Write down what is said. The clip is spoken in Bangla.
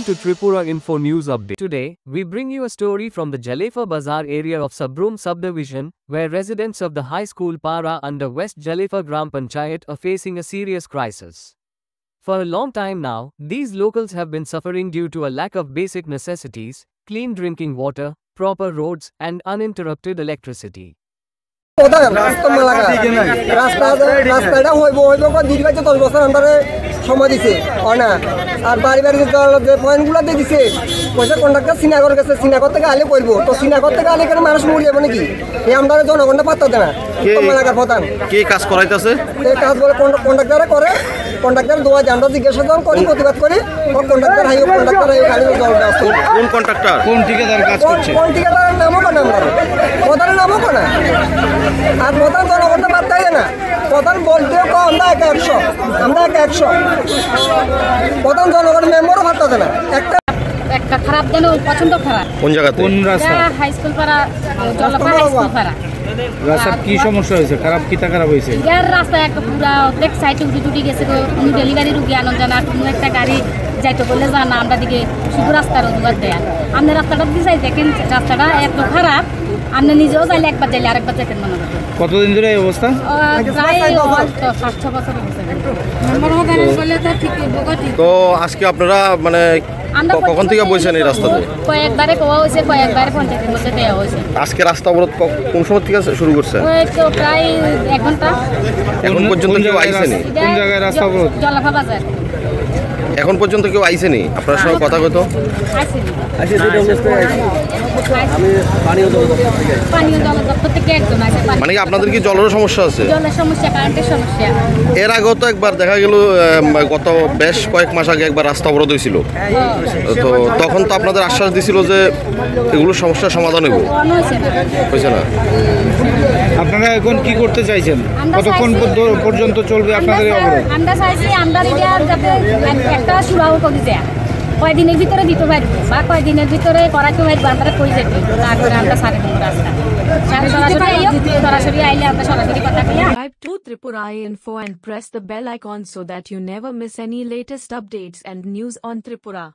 Welcome to Tripura Info News Update. Today, we bring you a story from the Jalefa Bazar area of Sabroom subdivision, where residents of the high school Para under West Jalefa Gram Panchayat are facing a serious crisis. For a long time now, these locals have been suffering due to a lack of basic necessities, clean drinking water, proper roads, and uninterrupted electricity. রাস্তাটা হইব দীর্ঘ 10 বছর আমরা সময় দিছে না আর বাড়ি বাড়ি যে পয়েন্টগুলো দিয়ে দিছে পয়সা কন্ট্রাক্টর শ্রীনগর গেছে শ্রীনগর থেকে আলে করবো তো শ্রীনগর থেকে আলে এখানে মানুষ মরে যাবে নাকি এই আমরা জনগণটা পাত্তা দেয় না এলাকার প্রধান কে কাজ করাইতেছে এই কাজ বলে কন্ট্রাক্টরে করে কন্ট্রাক্টর দোয়া আমরা জিজ্ঞাসা করি প্রতিবাদ করি কন্ট্রাক্টর হাইও গাড়ি জল দেওয়া কোন কন্ট্রাক্টর কোন ঠিকাদার কাজ করছে কোন ঠিকাদারের নামও কেন আমরা প্রধানের নামও কেন আর প্রধান জনগণটা পাত্তা দেয় না প্রধান বলতেও আমরা আমরা 100 প্রধান জনগণ মেম্বারও পাত্তা দেয় না একটা খারাপ যেন পছন্দ খারাপ কোন জায়গাতে কোন রাস্তা হাই স্কুল পাড়া জলপা হাই স্কুল পাড়া রাস্তার কি সমস্যা হয়েছে খারাপ হয়েছে এর রাস্তা একটা পুরো অর্ধেক সাইডে উঠে গেছে উনি ডেলিভারি রুগী আনন্দ জানা কোনো একটা গাড়ি যাইতে বললে জানা আমরা দিকে শুধু রাস্তার অজুহাত দেয় আপনি রাস্তাটা দিতে চাই দেখেন রাস্তাটা এত খারাপ আপনি নিজেও চাইলে একবার যাইলে আরেকবার যেতেন মনে করেন কতদিন ধরে এই অবস্থা প্রায় 5-6 বছর তো আজকে আপনারা মানে কখন থেকে বসেন এই রাস্তাতে কয়েকবারে কোয়া হয়েছে কয়েকবারে পঞ্চায়েতের মধ্যে দেওয়া হয়েছে আজকে রাস্তা অবরোধ কোন সময় থেকে শুরু করছে তো প্রায় 1 ঘন্টা এখন পর্যন্ত কেউ আইসেনি কোন জায়গায় রাস্তা অবরোধ জলফা বাজার এখন পর্যন্ত কেউ আইসেনি আপনার সঙ্গে কথা কত মানে কি আপনাদের কি জলের সমস্যা আছে জলের সমস্যা কারেন্টের সমস্যা এর আগেও তো একবার দেখা গেল গত বেশ কয়েক মাস আগে একবার রাস্তা অবরোধ হয়েছিল তো তখন তো আপনাদের আশ্বাস দিছিল যে এগুলোর সমস্যার সমাধান হবে হয়েছে না আপনারা এখন কি করতে চাইছেন কতক্ষণ পর্যন্ত চলবে আপনাদের এই অবরোধ আমরা চাইছি আমরা যাতে একটা সুরাহ করে দেয় কয়েকদিনের ভিতরে দিতে পারবো বা কয়েকদিনের ভিতরে করাতে পারবো আমরা কই যেতে তারপরে আমরা সারি দেবো রাস্তা সরাসরি আইলে আমরা সরাসরি কথা বলি। Subscribe to Tripura Info and press the bell icon so that you never miss any latest updates and news on Tripura.